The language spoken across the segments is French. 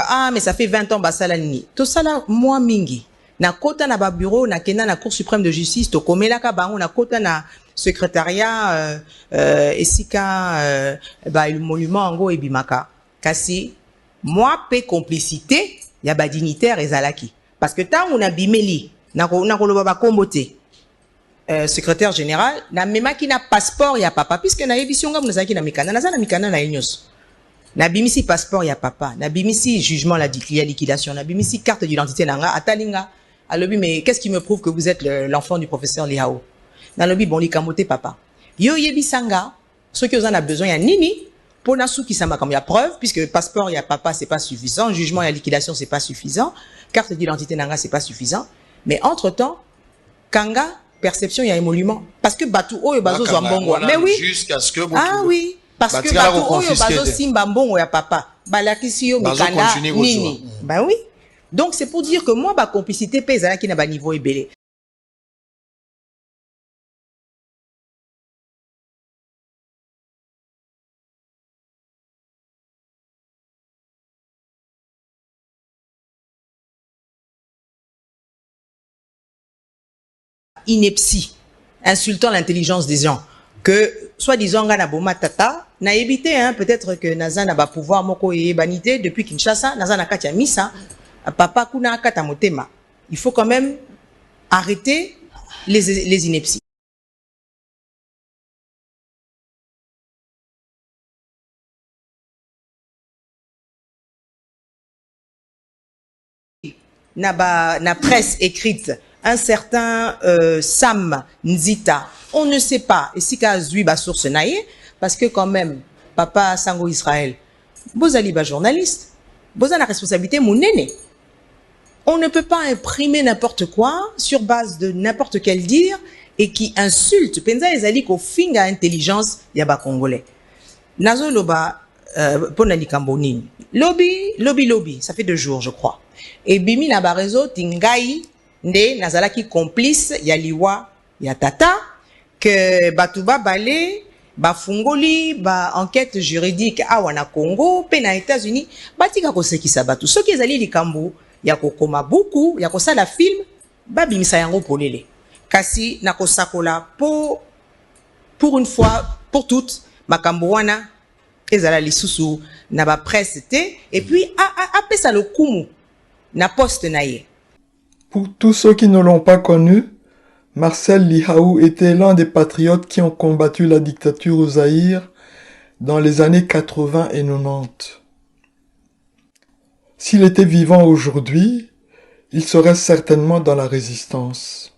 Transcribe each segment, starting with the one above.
Ah, mais ça fait 20 ans, basala nini. Tout ça là, moi mingi. Na kota na ba bureau, na kena na Cour suprême de justice, to komelaka bango na kota na secrétariat, esika, le monument ango ebimaka. Kasi, moi, pe complicité, y a ba dignitaire ezalaki. Parce que tant on a bimeli, na koloba ba kombote, secrétaire général, na mema ki na passeport ya papa, puisque na yebisionga mnazaki na mikana, na mikana na enyos. Na bimisi passeport ya papa, na bimisi jugement la liquidation, na bimisi carte d'identité nanga, atalinga. Alobi, mais qu'est-ce qui me prouve que vous êtes l'enfant du professeur Liao? Nalobi, bon, li kamote papa. Yo yebi sanga, ceux qui en a besoin, ya nini, pour nasu qui sama comme y a preuve, puisque passeport ya papa, c'est pas suffisant, jugement ya liquidation, c'est pas suffisant, carte d'identité nanga, c'est pas suffisant. Mais entre-temps, kanga, perception ya émolument. Parce que batou oyo bazo zwambongo. Mais oui. Jusqu'à ce que vous. Ah oui. Parce que batou oyo bazo simba mbongo ya papa. Balakisi yo mikanda nini. Bah oui. Donc c'est pour dire que moi, ma complicité pèse à qui n'a pas niveau ébélé. Ineptie, insultant l'intelligence des gens. Que, soi-disant, na boma tata, na évité, hein, peut-être que Naza n'a pas pouvoir moko et banité depuis Kinshasa, Naza n'a katia misa. Papa kuna kata motema. Il faut quand même arrêter les inepties. Na presse écrite, un certain Sam Nzita, on ne sait pas, et si ka zui ba source naie, parce que quand même, papa Sango Israël, bozali ba journaliste, boza la responsabilité mounene. On ne peut pas imprimer n'importe quoi sur base de n'importe quel dire et qui insulte. Penza ezali ko finga intelligence yaba congolais. Nazo loba ponani kambonini. Lobby, ça fait 2 jours je crois. Et bimi na barezo tingai nde nazala ki complice ya liwa ya tata que batuba balé ba fungoli ba enquête juridique awa na Congo pe na États-Unis batika ko sekisa batu soki ezali likambo ya kokoma buku ya kosala film babimisa yango polele kasi na kosakola pour une fois pour toutes makambo wana ezala lisusu na ba presse te et puis apesa le kumu na poste naie. Pour tous ceux qui ne l'ont pas connu, Marcel Lihaou était l'un des patriotes qui ont combattu la dictature au Zaïre dans les années 80 et 90. S'il était vivant aujourd'hui, il serait certainement dans la résistance.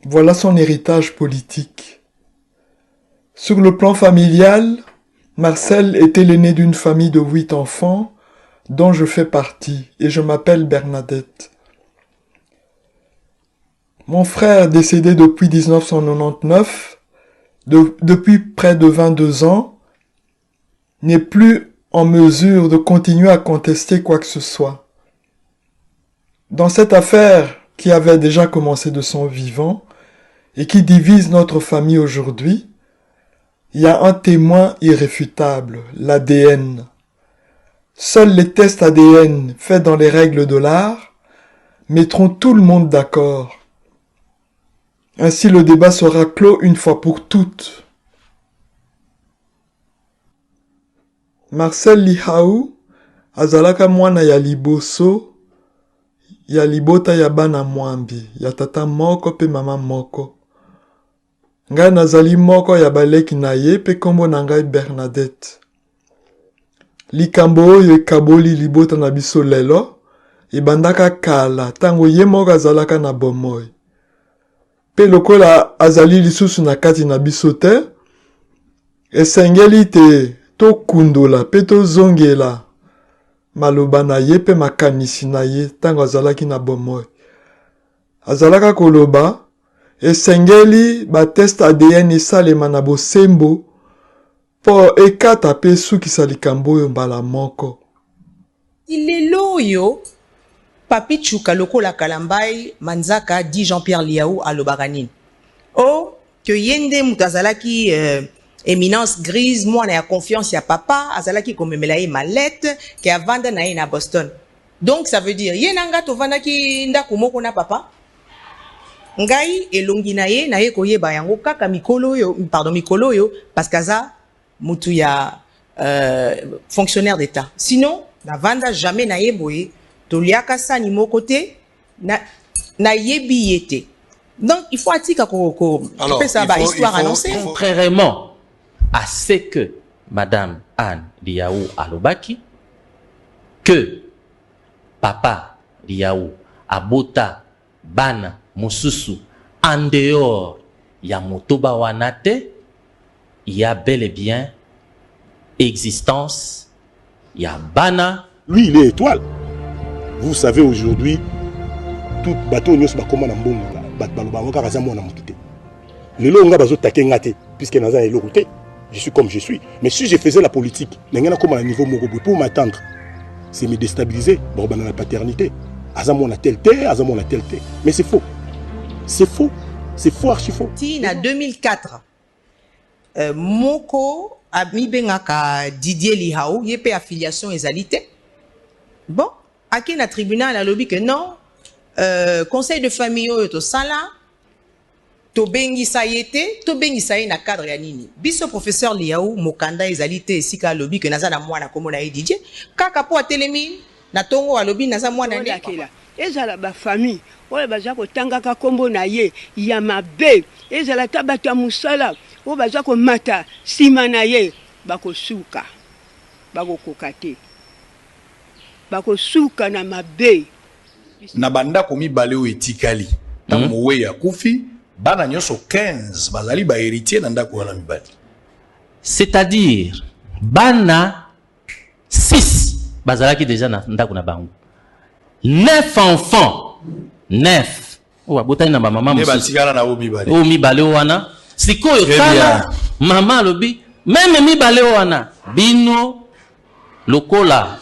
Voilà son héritage politique. Sur le plan familial, Marcel était l'aîné d'une famille de 8 enfants, dont je fais partie, et je m'appelle Bernadette. Mon frère, décédé depuis 1999, depuis près de 22 ans, n'est plus en mesure de continuer à contester quoi que ce soit. Dans cette affaire qui avait déjà commencé de son vivant et qui divise notre famille aujourd'hui, il y a un témoin irréfutable, l'ADN. Seuls les tests ADN faits dans les règles de l'art mettront tout le monde d'accord. Ainsi le débat sera clos une fois pour toutes. Marcel Lihaou azalaka mwana ya liboso ya libota ya bana mwambi ya tata moko pe mama moko. Ngai nazali moko ya baleki na ye pe kombo na ngai Bernadette. Likambo oyo ekaboli libota na biso lelo ebandaka kala tango ye moko azalaka na bomoi. Pe lokola azali lisusu na kati na biso te, esengeli te to kundola pe to zongela maloba na ye pe makanisi na ye tango azalaki na bomoi. Azalaka koloba, esengeli ba test ADN esalema na bosembo po ekata pe sukisa likambo oyo mbala moko. Ilelo oyo Papi Chuka lokola kalambai manzaka dit Jean-Pierre Liaou à Lobaranine. Oh, que yende mutazalaki éminence grise, moi on a confiance ya papa, azala ki komemela ye mallette, ki avanda na ye na Boston. Donc ça veut dire, ye nanga to vanda ki ndako moko na papa, ngai elongi na ye koyeba yango kaka mikolo yo, parce kaza mutu ya fonctionnaire d'État. Sinon, na vanda jamais na ye boye, to liaka sa ni moko te, na yebi yete. Donc il faut attika ko ça ba histoire annoncée. Contrairement à ce que Madame Anne Liaou alobaki, que Papa Liaou abota bana mususu en dehors ya motoba wanate, il y a bel et bien existence, il y a bana. Lui, il est étoile. Vous savez aujourd'hui, tout bateau nyos ba koma na mbongo bat baloba ka raza mona mutute. Lelo nga bazo take ngate puisque naza elo côté. Je suis comme je suis. Mais si je faisais la politique, n'engana comme à un niveau mogobo pour m'attendre, c'est me déstabiliser. Bon, dans la paternité. Azamon a tel té, Azamon a tel té. Mais c'est faux. C'est faux. C'est faux, archi faux. En 2004, Moko a mis bengaka Didier Lihaou, il y a affiliation ezalité. Bon, à qui na tribunal a lobby que non, conseil de famille to sala. Tobengi sayete, tobengi saye na cadre ya nini. Biso professeur Liaou mokanda ezalité sika lobby que naza na mwana komo na DJ. Kaka po atelemi na tongo wa lobby naza mwana ne. Ezala ba famille, oyo baza ko tangaka kombo na ye ya mabe. Ezala tabata musala, oyo baza ko mata sima na ye bako suka. Bako kokate. Bako suka na mabe. Na banda komi baleo etikali. Tango we ya kufi bana nyoso 15 bazali ba héritier na ndako wana mibali. C'est-à-dire bana 6 bazalaki déjà na ndako na bango. 9 enfants. 9. Owa botani na mama mususu. Batikala na o mibali. O mibali wana. Sikoyo tala mama lobi même mibali wana bino lokola.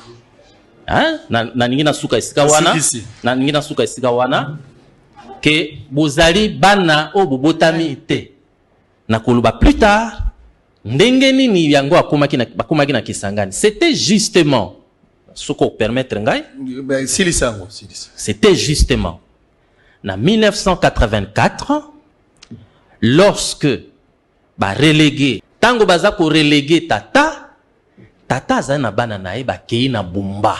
Hein? Na ningina suka isika wana. Na ningina suka isika wana. Que bozali bana o bobotami te na koluba plus tard ndenge nini yango akomaki na Kisangani. C'était justement ce qu'on permettre ngai c'était justement en 1984 lorsque ba relégué tango baza ko relégué tata azali na bana na ye bakei na Bumba.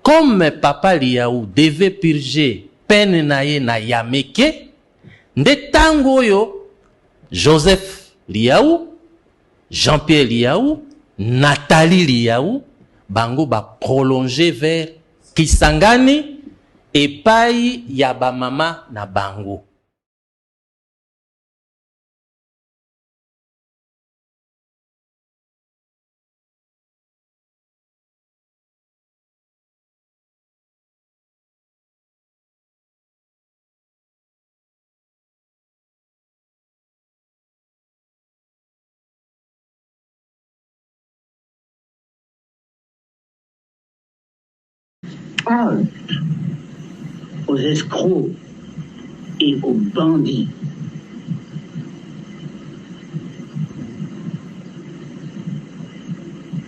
Comme Papa Liaou devait purger peine na ye na Yameke, nde tango yo Joseph Liaou, Jean-Pierre Liaou, Nathalie Liaou, bango ba prolonger vers Kisangani et pai ya ba mama na bango. Aux escrocs et aux bandits.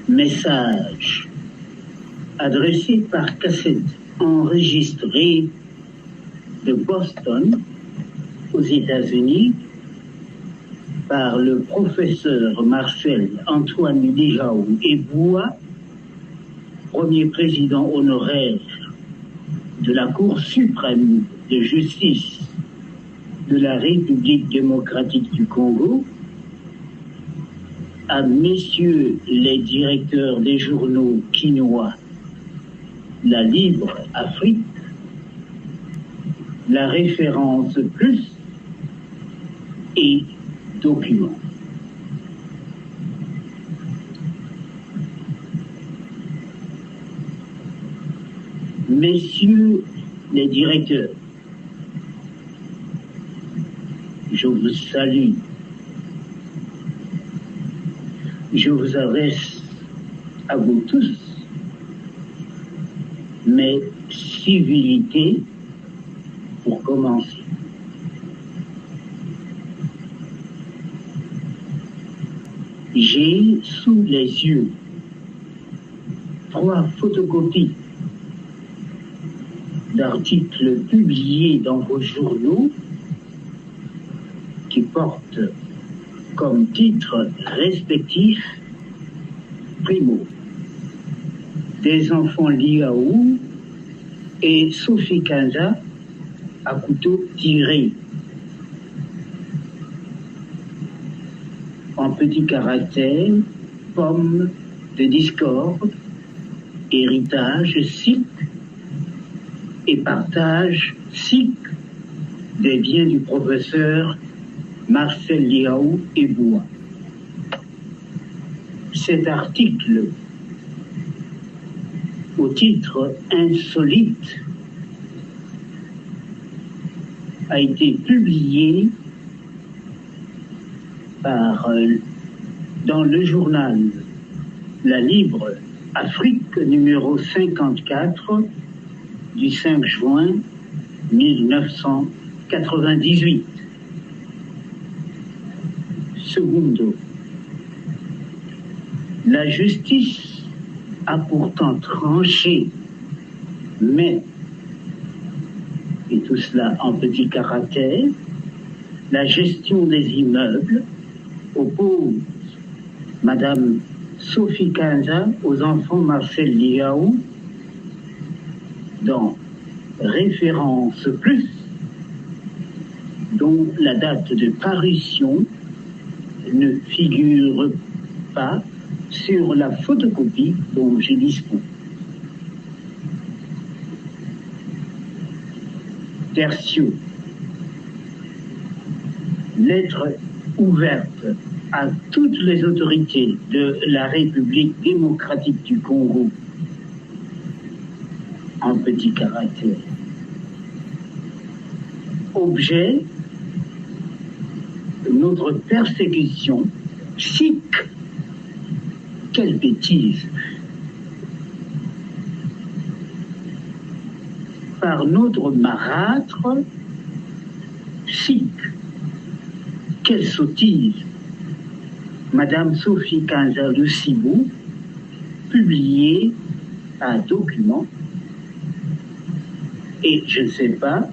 Message adressé par cassette enregistré de Boston aux États-Unis par le professeur Marcel Antoine Liaou Eboua, premier président honoraire de la Cour suprême de justice de la République démocratique du Congo, à messieurs les directeurs des journaux quinois, La Libre Afrique, La Référence Plus et Documents. Messieurs les directeurs, je vous salue. Je vous adresse à vous tous mes civilités pour commencer. J'ai sous les yeux 3 photocopies d'articles publiés dans vos journaux qui portent comme titre respectif Primo, des enfants Liaou et Sophie Kanza à couteau tiré. En petits caractères, pomme de discorde, héritage sikh et partage sikh des biens du professeur Marcel Liaou et Boua. Cet article, au titre insolite, a été publié dans le journal La Libre Afrique numéro 54 du 5 juin 1998. Secondo, la justice a pourtant tranché, mais, et tout cela en petits caractères, la gestion des immeubles oppose Madame Sophie Kanza aux enfants Marcel Liaou dans Référence Plus, dont la date de parution ne figure pas sur la photocopie dont je dispose. Tertio. Lettre ouverte à toutes les autorités de la République démocratique du Congo, en petits caractères. Objet, notre persécution sikh. Quelle bêtise! Par notre marâtre sikh. Quelle sottise! Madame Sophie Kanza de Sibou, publiée un document, et je ne sais pas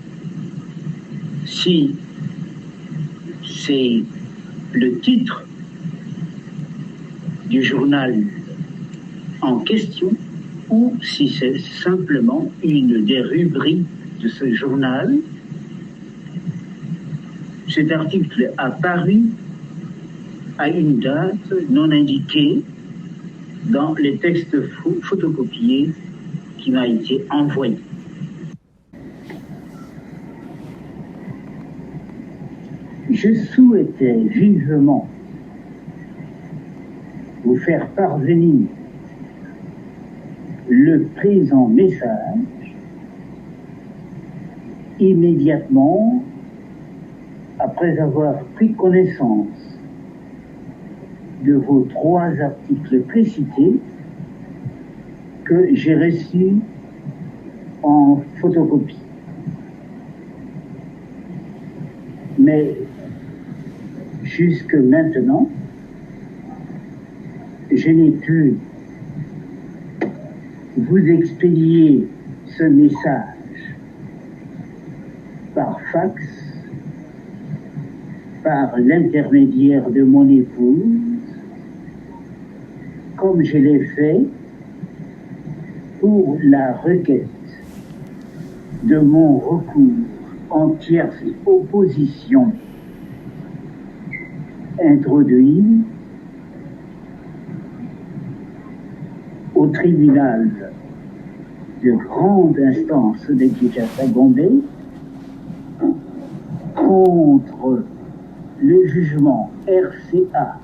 si c'est le titre du journal en question ou si c'est simplement une des rubriques de ce journal. Cet article a paru à une date non indiquée dans les textes photocopiés qui m'a été envoyé. Je souhaitais vivement vous faire parvenir le présent message immédiatement après avoir pris connaissance de vos 3 articles précités que j'ai reçus en photocopie. Mais jusque maintenant, je n'ai pu vous expédier ce message par fax, par l'intermédiaire de mon épouse, comme je l'ai fait pour la requête de mon recours en tierce opposition introduit au tribunal de grande instance de Kinshasa-Gombe contre le jugement RCA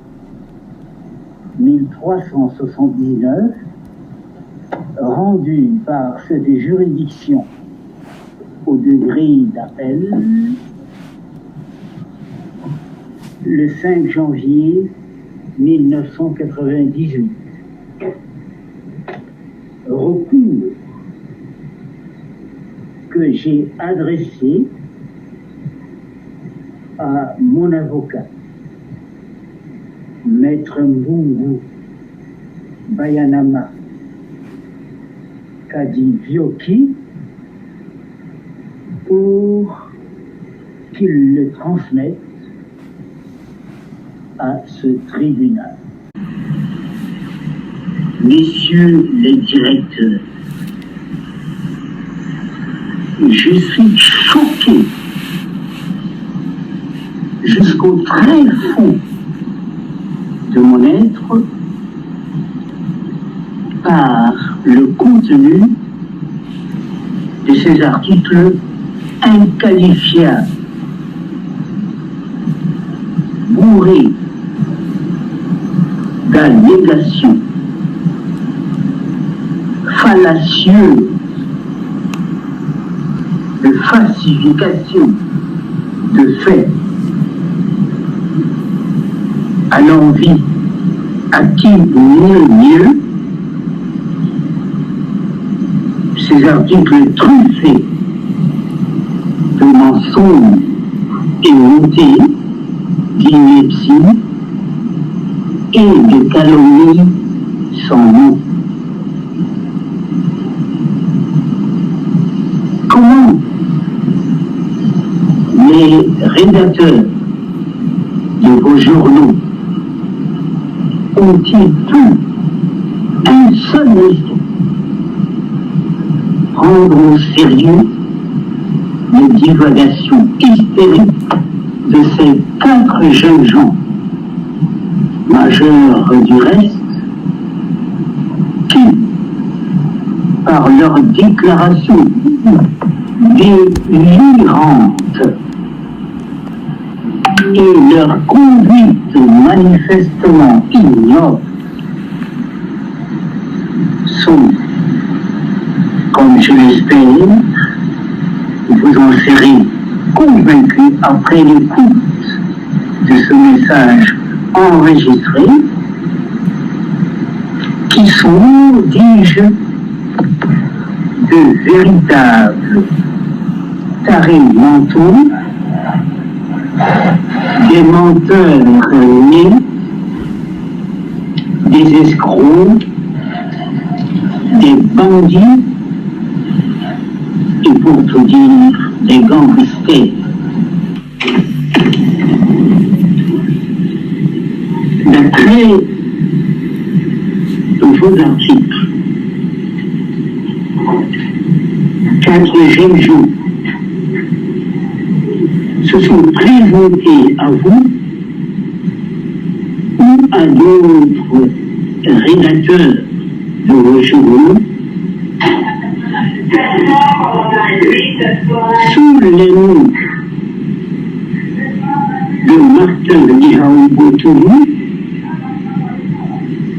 1379 rendu par cette juridiction au degré d'appel le 5 janvier 1998. Recours que j'ai adressé à mon avocat Maître Mbungu Bayanama Kadivioki pour qu'il le transmette à ce tribunal. Messieurs les directeurs, je suis choqué jusqu'au très fond de mon être par le contenu de ces articles inqualifiables, bourrés d'allégations, fallacieux, de falsification de faits à l'envie à qui mieux ces articles truffés de mensonges et montés d'inepties et de calomnies sans nom. Comment les rédacteurs de vos journaux ont-ils pu un seul instant prendre au sérieux les divagations hystériques de ces 4 jeunes gens, majeurs du reste, qui, par leur déclaration délirante et leur conduite manifestement ignoble, sont, comme je l'espère, vous en serez convaincus après l'écoute de ce message enregistré, qui sont, dis-je, de véritables tarés mentaux, des menteurs nés, des escrocs, des bandits, et pour tout dire, des gangsters. D'après vos articles, 4 jeunes gens se sont présentés à vous ou à d'autres rédacteurs de vos journaux sous les noms de Martin Lihaou-Botourou,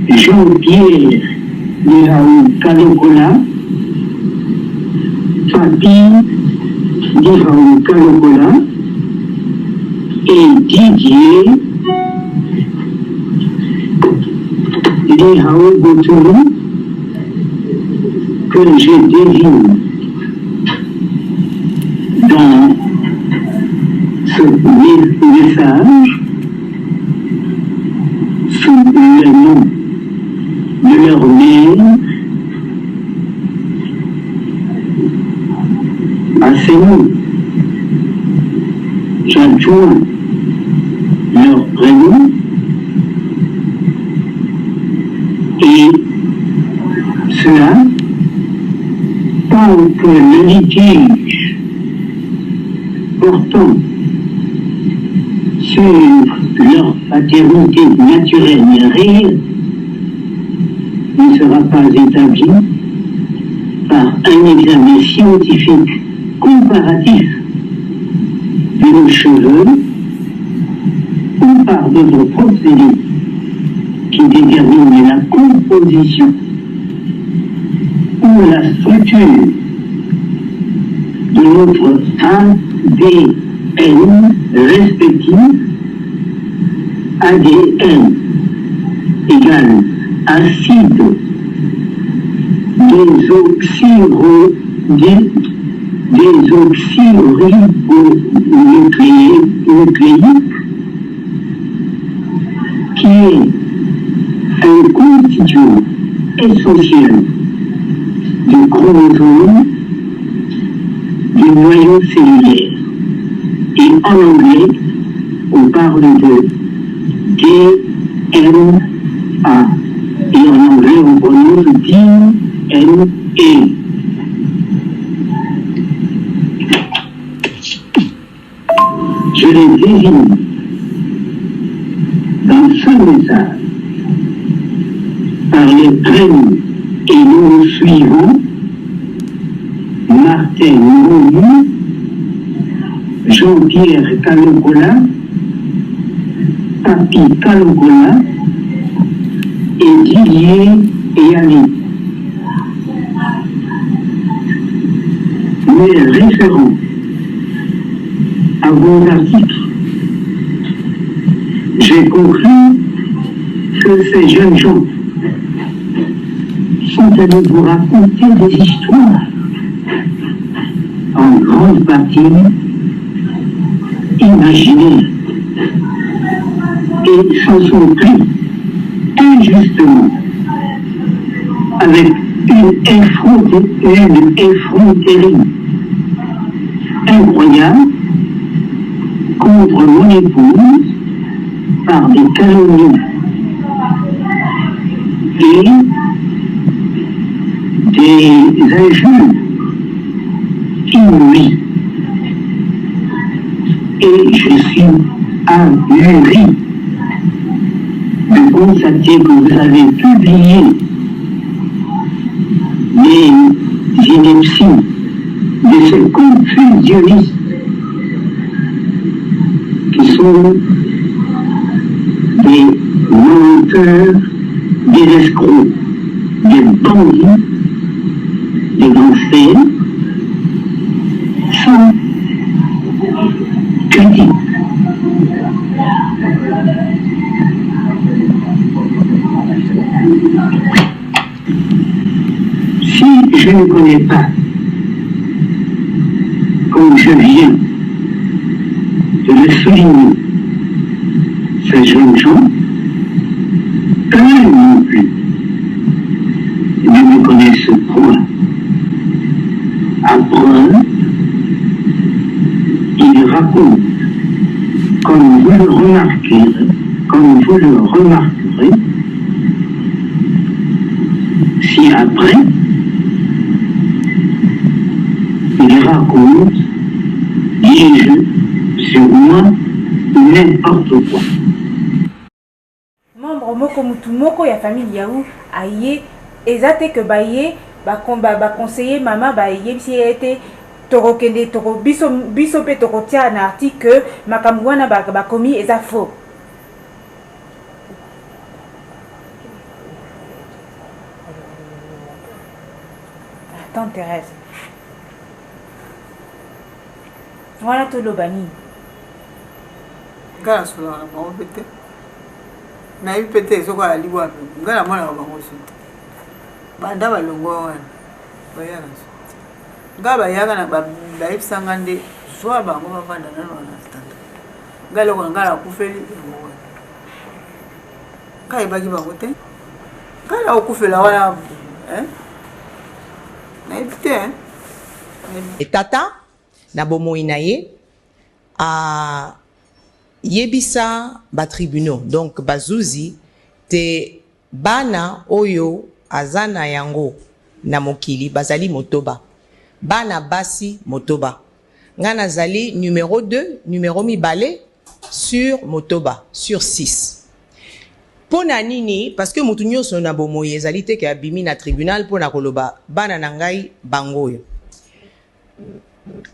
Jean-Pierre Lihaou-Kalokola, Fabi Lihaou-Kalokola et Didier Lihaou-Botourou, que je désigne dans ce message sous le nom de leur mère. À ces mots, j'adjoins leur prénom et cela tant que le litige portant sur leur paternité naturelle et réelle ne sera pas établi par un examen scientifique comparatif de nos cheveux ou par d'autres procédés qui déterminent la composition ou la structure de notre ADN respectif. ADN égale acide désoxyribonucléique qui est un constituant essentiel du chromosome du noyau cellulaire. Et en anglais, on parle de DNA. Et en anglais, on prononce DNA. Je les désigne dans ce message par les prénoms et noms suivants: Martin Mouni, Jean-Pierre Kalokola, Papi Kalokola et Didier Yannick. Mais référents à vos articles, j'ai compris que ces jeunes gens sont allés vous raconter des histoires en grande partie imaginaires et s'en sont pris injustement avec une effronterie incroyable contre mon épouse par des calomnies et des injures inouïes. Et je suis ahuri de constater que vous avez publié les inepties de ces confusionnistes qui sont des menteurs, des escrocs, des bandits, des gangsters, sans critique. Si je ne connais pas, comme je viens de le souligner, ces jeunes gens, eux non plus ne me connaissent point. Après, ils racontent, comme vous le remarquerez, si après, ils racontent, dis-je, sur moi, n'importe quoi. Membre moko mutu moko ya famille yaou aye ezate que baye ba conseiller mama baye si était torokende toro biso pe torotia na article makambo wana ba komi eza faux. Attends Thérèse. Voilà tout le bani. Ngala solo na bango pete. Na yi pete ezoko ya libwa pe. Ngala mwana wa bango sute. Banda balongo wana. Bayaka. Ngala bayaka na ba ipsanga nde zwa bango bavanda nano na standa. Ngala ko ngala kufeli ngo. Kai bagi bango te. Ngala okufela wana na ipte Et tata na bomoi na ye a yebisa ba tribunaux donc bazuzi te bana oyo azana yango na mokili bazali motoba bana basi motoba ngana zali numéro 2 numéro mibale sur motoba sur 6 pona nini parce que mutu nyonso na bomoi ezali te ke abimi na tribunal pona koloba bana na ngai bangoyo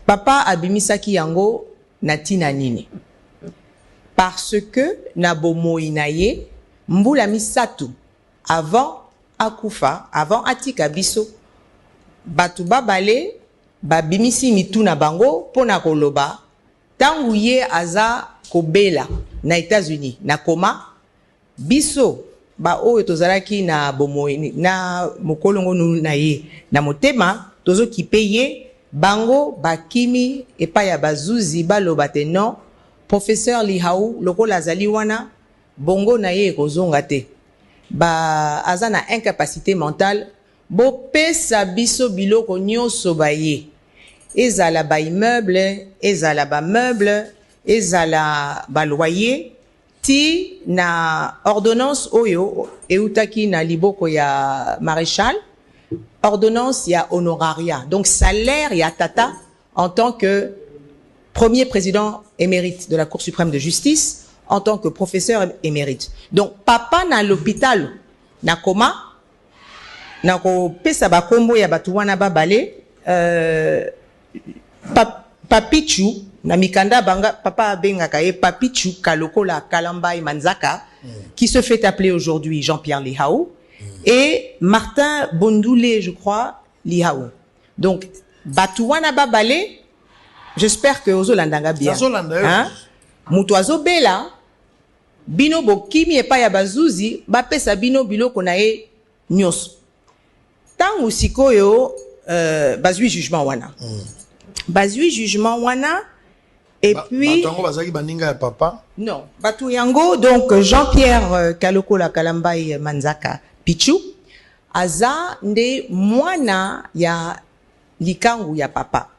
papa abimisaki yango na tina nini parce que na bomoi na ye mbula misatu avant akufa avant atika biso batu babale babimisi mitu na bango pona koloba tangu ye aza kobela na États-Unis na koma biso ba oyo tozalaki na bomoi na mokolongo na ye na motema tozo kipe bango bakimi epa ya bazuzi baloba te non professeur Lihau lokola azali wana bongo na ye kozonga te ba aza na incapacité mentale bo pesa biso biloko nyonso baye ezala ba immeuble ezala ba meuble ezala ba loyer ti na ordonnance oyo eutaki na liboko ya maréchal ordonnance ya honoraria donc salaire ya tata en tant que premier président émérite de la Cour suprême de justice en tant que professeur émérite. Donc, papa na l'hôpital, na koma, na ko pesa ba kombo ya batu wana babale, papichu, na mikanda banga, papa benga kaye, papichu kalokola Kalambai Manzaka, qui se fait appeler aujourd'hui Jean-Pierre Lihaou, et Martin Bondoulé, je crois, Lihaou. Donc, batu wana babale, j'espère que ozo landanga bien. Hein? Mutuazo bela, bino bokimi epa ya bazuzi bapesa bino biloko na ye nyos tangu sikoyo bazui jugement wana bazui jugement wana et puis batango bazaki baninga ya papa non batu yango donc Jean-Pierre Kalokola Kalambai Manzaka Pichu aza nde mwana ya likangu ya papa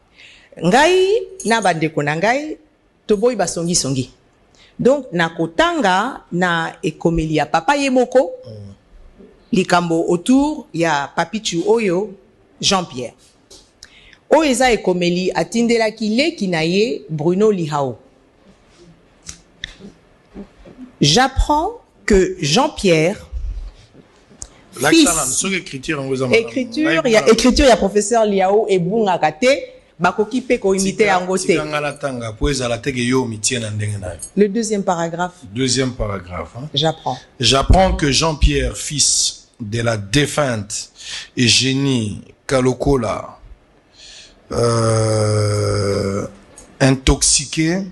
ngai na bandeko na ngai toboyi basongi songi. Donc, na kotanga na ekomeli ya papa yemoko, likambo autour ya papichu oyo Jean-Pierre. Oeza ekomeli atindela kile kinaye Bruno Lihaou. J'apprends que Jean-Pierre, fils, écriture, il y a écriture, il y a professeur Lihaou et Bungakate, bakoki pe ko imiter yango te. Le deuxième paragraphe. Deuxième paragraphe. Hein? J'apprends. J'apprends que Jean-Pierre, fils de la défunte Eugénie Kalokola, intoxiqué,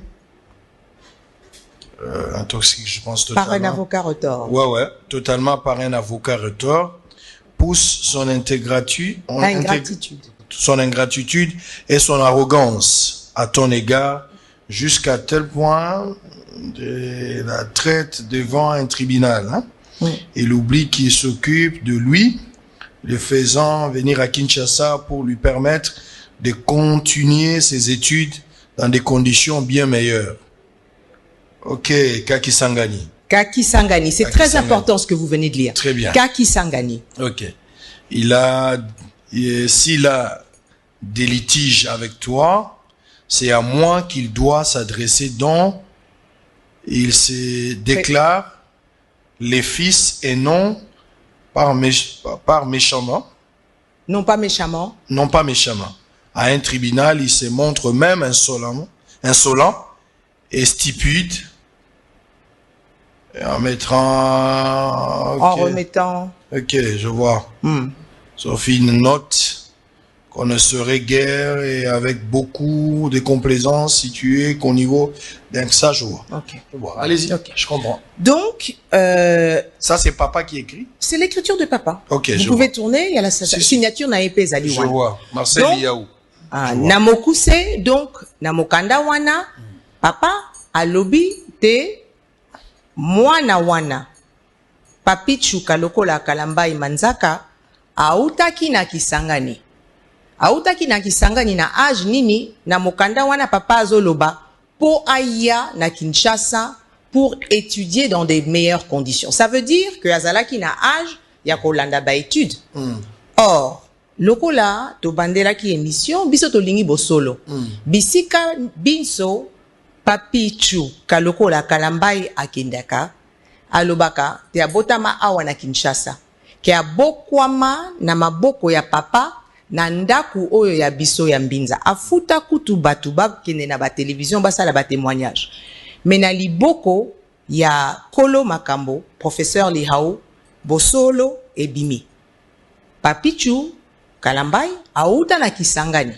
je pense totalement. Par un avocat retors. Ouais, totalement par un avocat retors, pousse son ingratitude. Son ingratitude et son arrogance à ton égard jusqu'à tel point de la traite devant un tribunal. Hein? Oui. Il oublie qu'il s'occupe de lui, le faisant venir à Kinshasa pour lui permettre de continuer ses études dans des conditions bien meilleures. Ok, Kaki Sangani. Kaki Sangani, c'est très important ce que vous venez de lire. Très bien. Kaki Sangani. Ok. S'il a des litiges avec toi, c'est à moi qu'il doit s'adresser, dont il se déclare les fils et non par méchamment. Non pas méchamment. Non pas méchamment. À un tribunal, il se montre même insolent et stupide. Et en mettant... Okay. En remettant... Ok, je vois. Sauf une note qu'on ne serait guère et avec beaucoup de complaisance située qu'au niveau d'un ça, je vois. Ok. Bon, allez-y, okay. Je comprends. Donc... ça, c'est papa qui écrit? C'est l'écriture de papa. Ok, vous pouvez tourner, il y a la signature na épée Zali Wana. Je vois. Marcel Lihaou. Namokuse, donc, Namokanda Wana, papa, alobi, te, mwana wana, papichu Kalokola Kalambai Manzaka, autaki na Kisangani. Autaki na Kisangani na âge nini, na mokanda wana papa azoloba, po aya na Kinshasa, pour étudier dans des meilleures conditions. Ça veut dire que azalaki na âge, ya kolanda ba étude. Or, lokola, to bandela ki émission, biso to lingi bosolo. Bisika binso, papichu Kalokola Kalambai akindaka, alobaka, te abotama awa na Kinshasa. Ke abokwama na maboko ya papa na ndaku oyo ya biso ya mbinza. Afuta kutu batu bakende na ba télévision basala ba témoignage. Mais na liboko ya Kolo Makambo, professeur Lihaou, bosolo et bimi. Papichu Kalambai auta na Kisangani.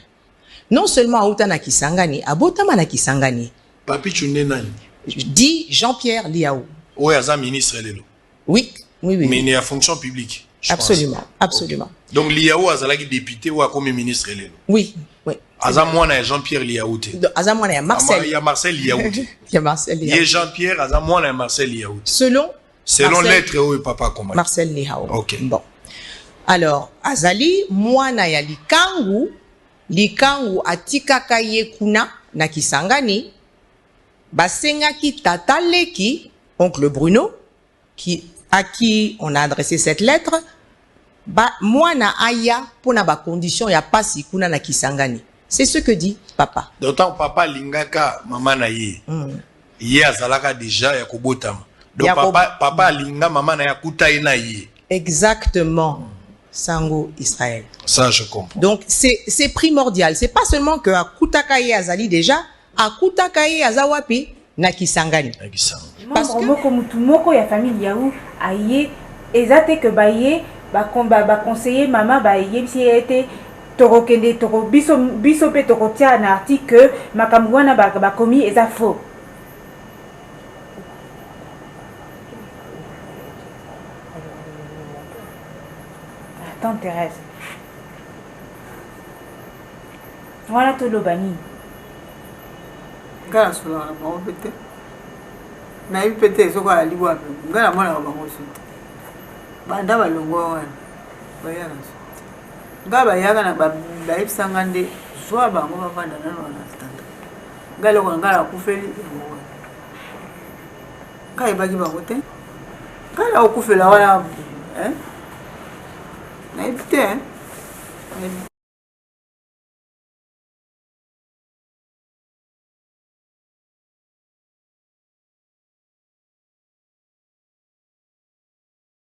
Non seulement auta na Kisangani, abotama na Kisangani. Papichu nani? Dit Jean-Pierre Lihaou. Oui, aza ministre lelo. Oui. Mais il est à fonction publique. Absolument, absolument. Okay. Donc Lihaou azalaki député ou comme ministre lelo. Oui. Azamwana et Jean-Pierre Liaouté. Azamwana et Marcel. Il y a Marcel Liaouté. Il y a Marcel Liaouté. Il y a Jean-Pierre, Azamwana et Marcel Liaouté. Selon l'être où est papa comment. Marcel Liaouté. Ok. Bon. Alors, Azali, mwana ya likangu atikaka ye kuna na Kisangani, basengaki tata leki, oncle Bruno, à qui on a adressé cette lettre, mwana aya pona ba condition ya pasi kuna na Kisangani. C'est ce que dit papa. D'autant papa lingaka mama na ye. Ye azalaka déjà ya kobotama. Donc papa linga mama na ya kuta na ye. Exactement. Sango Israël. Ça je comprends. Donc c'est primordial. C'est pas seulement que Akutakaye azali déjà, Akutakaye azawapi na Kisangani. Parce que moko ya famille yaou aye ezate que baye ba conseiller maman baye si était torokende toro biso pe torotia na article makamwana ba commis eza faux. Attends Thérèse. Voilà tout le bani. Ngala solo na bango pete. Na yi pete soko ali wa pe. Ngala mwana wa bango sute. Banda balongo wana. Bayana. Ngaba yaga na ba ipsanga nde zwa bango bavanda na wana standa. Ngala ko ngala kufeli ngo. Kai bagi bango te. Ngala okufela wana na yi pete.